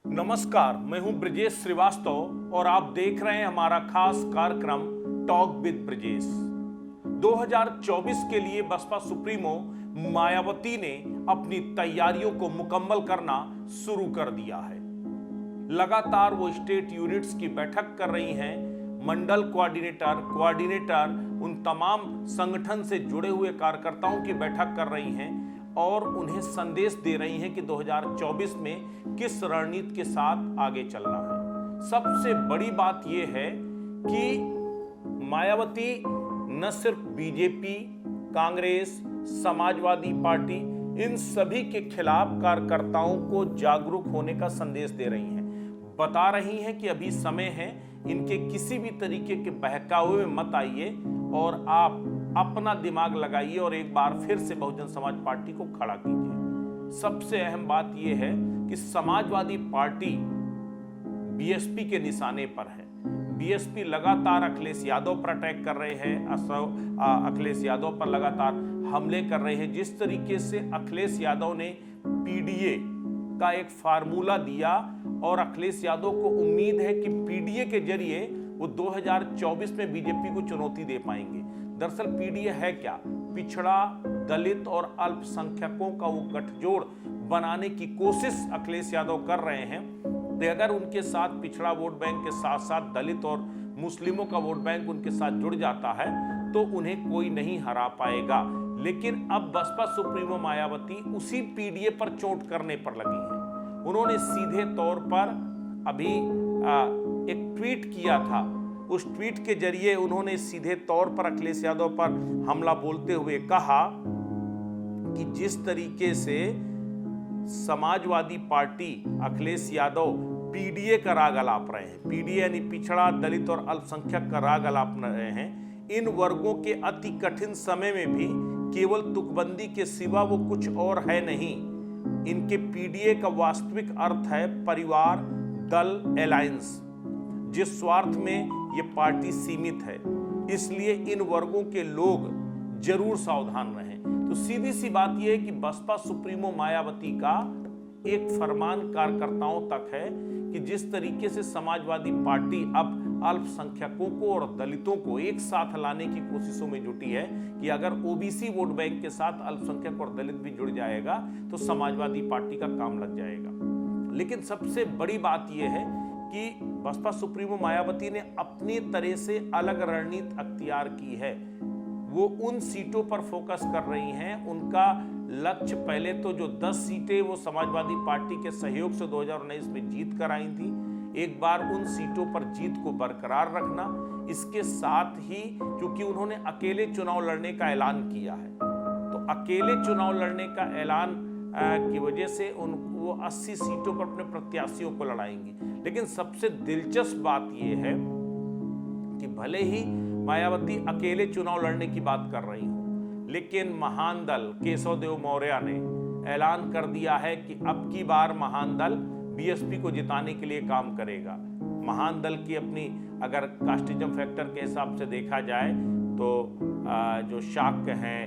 नमस्कार, मैं हूं ब्रजेश श्रीवास्तव और आप देख रहे हैं हमारा खास कार्यक्रम टॉक विद ब्रजेश। 2024 के लिए बसपा सुप्रीमो मायावती ने अपनी तैयारियों को मुकम्मल करना शुरू कर दिया है। लगातार वो स्टेट यूनिट्स की बैठक कर रही हैं, मंडल कोऑर्डिनेटर उन तमाम संगठन से जुड़े हुए कार्यकर्ताओं की बैठक कर रही हैं और उन्हें संदेश दे रही हैं कि 2024 में किस रणनीति के साथ आगे चलना है। सबसे बड़ी बात यह है कि मायावती न सिर्फ बीजेपी, कांग्रेस, समाजवादी पार्टी, इन सभी के खिलाफ कार्यकर्ताओं को जागरूक होने का संदेश दे रही हैं। बता रही हैं कि अभी समय है, इनके किसी भी तरीके के बहकावे में मत आइए और आप अपना दिमाग लगाइए और एक बार फिर से बहुजन समाज पार्टी को खड़ा कीजिए। सबसे अहम बात यह है कि समाजवादी पार्टी बीएसपी के निशाने पर है। बीएसपी लगातार अखिलेश यादव पर अटैक कर रहे हैं, अखिलेश यादव पर लगातार हमले कर रहे हैं। जिस तरीके से अखिलेश यादव ने पीडीए का एक फार्मूला दिया और अखिलेश यादव को उम्मीद है कि पीडीए के जरिए वो 2024 में बीजेपी को चुनौती दे पाएंगे। दरअसल पीडीए है क्या? पिछड़ा, दलित और अल्पसंख्यकों का वो गठजोड़ बनाने की कोशिश अखिलेश यादव कर रहे हैं। तो अगर उनके साथ पिछड़ा वोट बैंक के साथ साथ दलित और मुस्लिमों का वोट बैंक उनके साथ जुड़ जाता है तो उन्हें कोई नहीं हरा पाएगा। लेकिन अब बसपा सुप्रीमो मायावती उसी पीडीए पर चोट करने पर लगी हैं। उन्होंने सीधे तौर पर अभी एक ट्वीट किया था। उस ट्वीट के जरिए उन्होंने सीधे तौर पर अखिलेश यादव पर हमला बोलते हुए कहा कि जिस तरीके से समाजवादी पार्टी अखिलेश यादव पीडीए का राग अलाप रहे हैं, पीडीए यानी पिछड़ा, दलित और अल्पसंख्यक का राग अलाप रहे हैं, इन वर्गों के अति कठिन समय में भी केवल तुकबंदी के सिवा वो कुछ और है नहीं। इनके पीडीए का वास्तविक अर्थ है परिवार, दल, अलायंस, जिस स्वार्थ में ये पार्टी सीमित है। इसलिए इन वर्गों के लोग जरूर सावधान रहें। तो सीधी सी बात यह है कि बसपा सुप्रीमो मायावती का एक फरमान कार्यकर्ताओं तक है कि जिस तरीके से समाजवादी पार्टी अब अल्पसंख्यकों को और दलितों को एक साथ लाने की कोशिशों में जुटी है कि अगर ओबीसी वोट बैंक के साथ अल्पसंख्यक और दलित भी जुड़ जाएगा तो समाजवादी पार्टी का काम लग जाएगा। लेकिन सबसे बड़ी बात यह है कि बसपा सुप्रीमो मायावती ने अपनी तरह से अलग रणनीति अख्तियार की है। वो उन सीटों पर फोकस कर रही हैं। उनका लक्ष्य पहले तो जो 10 सीटें वो समाजवादी पार्टी के सहयोग से 2019 में जीत कर आई थी, एक बार उन सीटों पर जीत को बरकरार रखना। इसके साथ ही क्योंकि उन्होंने अकेले चुनाव लड़ने का ऐलान किया है तो अकेले चुनाव लड़ने का ऐलान की वजह से वो 80 सीटों पर अपने प्रत्याशियों को लड़ाएंगी। लेकिन सबसे दिलचस्प बात यह है कि भले ही मायावती अकेले चुनाव लड़ने की बात कर रही हो, लेकिन महान दल केशव देव मौर्य ने ऐलान कर दिया है कि अब की बार महान दल बीएसपी को जिताने के लिए काम करेगा। महान दल की अपनी अगर कास्टिज्म फैक्टर के हिसाब से देखा जाए तो जो शाक्य हैं,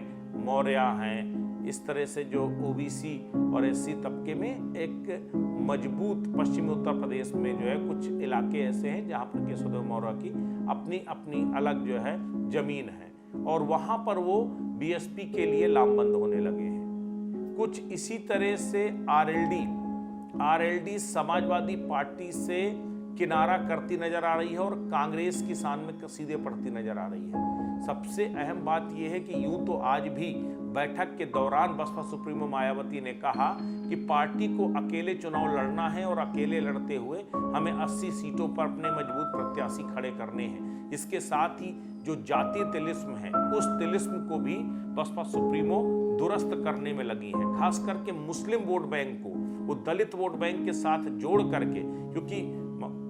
मौर्य हैं, इस तरह से जो ओबीसी और एससी तबके में एक मजबूत पश्चिमी उत्तर प्रदेश में जो है कुछ इलाके ऐसे हैं जहां पर केशवदेव मौर्य की अपनी अपनी अलग जो है जमीन है और वहां पर वो बीएसपी के लिए लामबंद होने लगे हैं। कुछ इसी तरह से आरएलडी समाजवादी पार्टी से किनारा करती नजर आ रही है और कांग्रेस की शान में सीधे पड़ती नजर आ रही है। सबसे अहम बात यह है कि यूं तो आज भी बैठक के दौरान बसपा सुप्रीमो मायावती ने कहा कि पार्टी को अकेले चुनाव लड़ना है और अकेले लड़ते हुए हमें 80 सीटों पर अपने मजबूत प्रत्याशी खड़े करने हैं। इसके साथ ही जो जातीय तिलिस्म है उस तिलिस्म को भी बसपा सुप्रीमो दुरुस्त करने में लगी है। खास करके मुस्लिम वोट बैंक को वो दलित वोट बैंक के साथ जोड़ करके, क्योंकि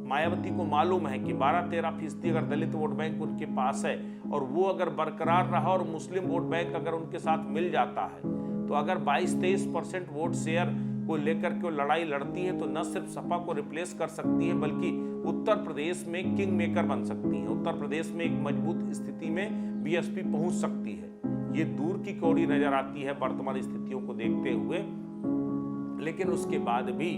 मायावती को मालूम है कि 12-13% अगर दलित वोट बैंक उनके पास है और वो अगर बरकरार रहा और मुस्लिम वोट बैंक अगर उनके साथ मिल जाता है तो अगर 22-23% वोट शेयर को लेकर के वो लड़ाई लड़ती है तो न सिर्फ सपा को रिप्लेस कर सकती है बल्कि उत्तर प्रदेश में किंग मेकर बन सकती है। उत्तर प्रदेश में एक मजबूत स्थिति में बीएसपी पहुंच सकती है। ये दूर की कौड़ी नजर आती है वर्तमान स्थितियों को देखते हुए। लेकिन उसके बाद भी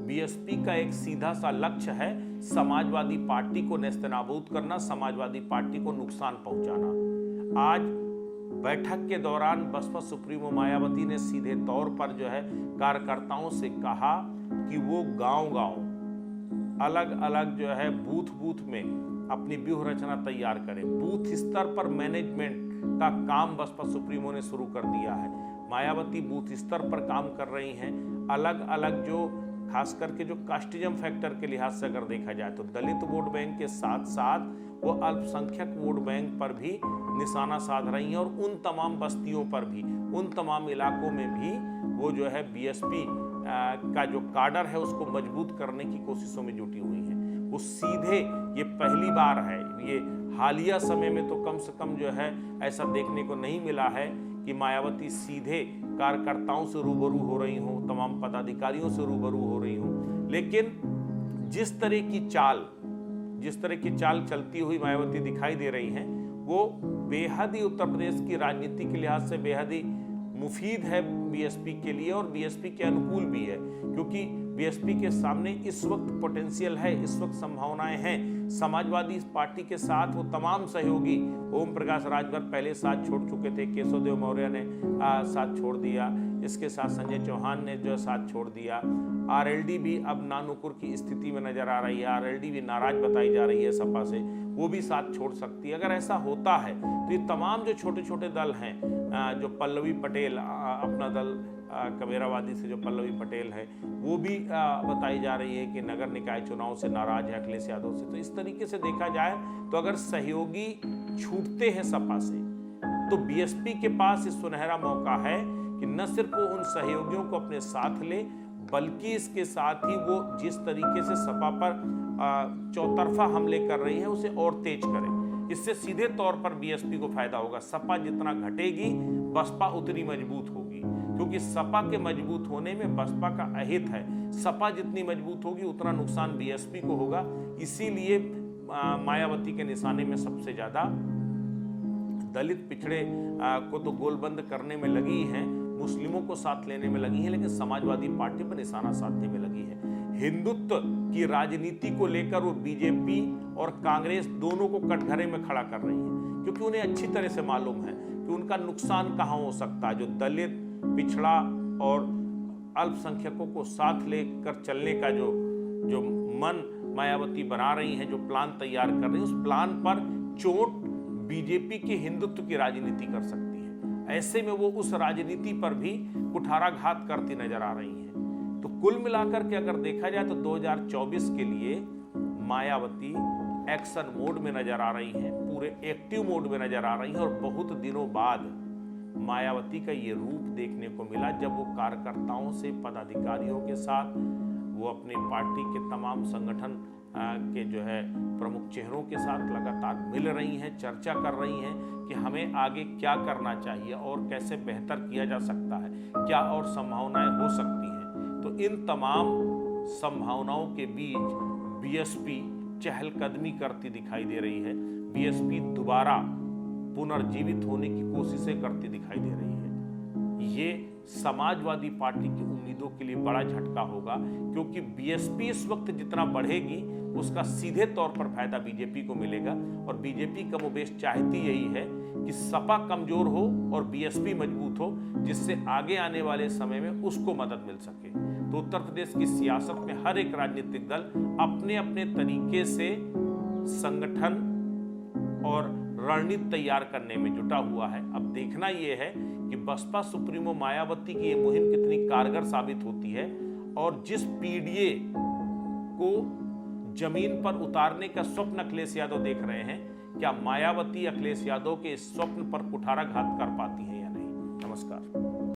बीएसपी का एक सीधा सा लक्ष्य है समाजवादी पार्टी को नेस्तनाबूद करना, समाजवादी पार्टी को नुकसान पहुंचाना। आज बैठक के दौरान बसपा सुप्रीमो मायावती ने सीधे तौर पर जो है कार्यकर्ताओं से कहा कि वो गांव-गांव अलग अलग जो है बूथ में अपनी व्यूह रचना तैयार करें। बूथ स्तर पर मैनेजमेंट का काम बसपा सुप्रीमो ने शुरू कर दिया है। मायावती बूथ स्तर पर काम कर रही हैं। अलग अलग जो खास करके जो कास्टिज्म फैक्टर के लिहाज से अगर देखा जाए तो दलित वोट बैंक के साथ साथ वो अल्पसंख्यक वोट बैंक पर भी निशाना साध रही हैं और उन तमाम बस्तियों पर भी, उन तमाम इलाकों में भी वो जो है बीएसपी का जो काडर है उसको मजबूत करने की कोशिशों में जुटी हुई हैं। वो सीधे, ये पहली बार है, ये हालिया समय में तो कम से कम जो है ऐसा देखने को नहीं मिला है कि मायावती सीधे कार्यकर्ताओं से रूबरू हो रही हों, तमाम पदाधिकारियों से रूबरू हो रही हों। लेकिन जिस तरह की चाल चलती हुई मायावती दिखाई दे रही हैं, वो बेहद ही उत्तर प्रदेश की राजनीति के लिहाज से बेहद ही मुफीद है बीएसपी के लिए और बीएसपी के अनुकूल भी है, क्योंकि बीएसपी के सामने इस वक्त पोटेंशियल है, इस वक्त संभावनाएं हैं। समाजवादी पार्टी के साथ वो तमाम सहयोगी, ओम प्रकाश राजभर पहले साथ छोड़ चुके थे, केशव देव मौर्य ने साथ छोड़ दिया, इसके साथ संजय चौहान ने जो साथ छोड़ दिया। आरएलडी भी अब नानुकुर की स्थिति में नजर आ रही है, आरएलडी भी नाराज बताई जा रही है सपा से, वो भी साथ छोड़ सकती है। अगर ऐसा होता है तो ये तमाम जो छोटे छोटे दल हैं, जो पल्लवी पटेल अपना दल कबीराबादी से जो पल्लवी पटेल है, वो भी बताई जा रही है कि नगर निकाय चुनाव से नाराज है अखिलेश यादव से। तो इस तरीके से देखा जाए तो अगर सहयोगी छूटते हैं सपा से तो बीएसपी के पास इस सुनहरा मौका है कि न सिर्फ वो उन सहयोगियों को अपने साथ ले, बल्कि इसके साथ ही वो जिस तरीके से सपा पर चौतरफा हमले कर रही है उसे और तेज करें। इससे सीधे तौर पर बीएसपी को फायदा होगा। सपा जितना घटेगी बसपा उतनी मजबूत होगी, क्योंकि सपा के मजबूत होने में बसपा का अहित है। सपा जितनी मजबूत होगी उतना नुकसान बीएसपी को होगा। इसीलिए मायावती के निशाने में सबसे ज्यादा दलित पिछड़े को तो गोलबंद करने में लगी हैं, मुस्लिमों को साथ लेने में लगी है, लेकिन समाजवादी पार्टी पर निशाना साधने में लगी है। हिंदुत्व की राजनीति को लेकर वो बीजेपी और कांग्रेस दोनों को कटघरे में खड़ा कर रही है, क्योंकि उन्हें अच्छी तरह से मालूम है कि उनका नुकसान कहां हो सकता है। जो दलित, पिछड़ा और अल्पसंख्यकों को साथ लेकर चलने का जो मन मायावती बना रही हैं, जो प्लान तैयार कर रही है, उस प्लान पर चोट बीजेपी के हिंदुत्व की राजनीति कर सकती है। ऐसे में वो उस राजनीति पर भी कुठाराघात करती नजर आ रही हैं। तो कुल मिलाकर के अगर देखा जाए तो 2024 के लिए मायावती एक्शन मोड में नजर आ रही हैं, पूरे एक्टिव मोड में नजर आ रही हैं। और बहुत दिनों बाद मायावती का ये रूप देखने को मिला जब वो कार्यकर्ताओं से, पदाधिकारियों के साथ, वो अपनी पार्टी के तमाम संगठन के जो है प्रमुख चेहरों के साथ लगातार मिल रही हैं, चर्चा कर रही हैं कि हमें आगे क्या करना चाहिए और कैसे बेहतर किया जा सकता है, क्या और संभावनाएं हो सकती हैं। तो इन तमाम संभावनाओं के बीच बीएसपी चहलकदमी करती दिखाई दे रही है। बीएसपी दोबारा पुनर्जीवित होने की कोशिशें करती दिखाई दे रही है। ये समाजवादी पार्टी की उम्मीदों के लिए बड़ा झटका होगा, क्योंकि बीएसपी इस वक्त जितना बढ़ेगी उसका सीधे तौर पर फायदा बीजेपी को मिलेगा। और बीजेपी कमोबेश चाहती यही है कि सपा कमजोर हो और बीएसपी मजबूत हो, जिससे आगे आने वाले समय में उसको मदद मिल सके। तो उत्तर प्रदेश की सियासत में हर एक राजनीतिक दल अपने अपने तरीके से संगठन और रणनीति तैयार करने में जुटा हुआ है। अब देखना यह है कि बसपा सुप्रीमो मायावती की ये मुहिम कितनी कारगर साबित होती है, और जिस पीडीए को जमीन पर उतारने का स्वप्न अखिलेश यादव देख रहे हैं, क्या मायावती अखिलेश यादव के इस स्वप्न पर कुठाराघात कर पाती है या नहीं। नमस्कार।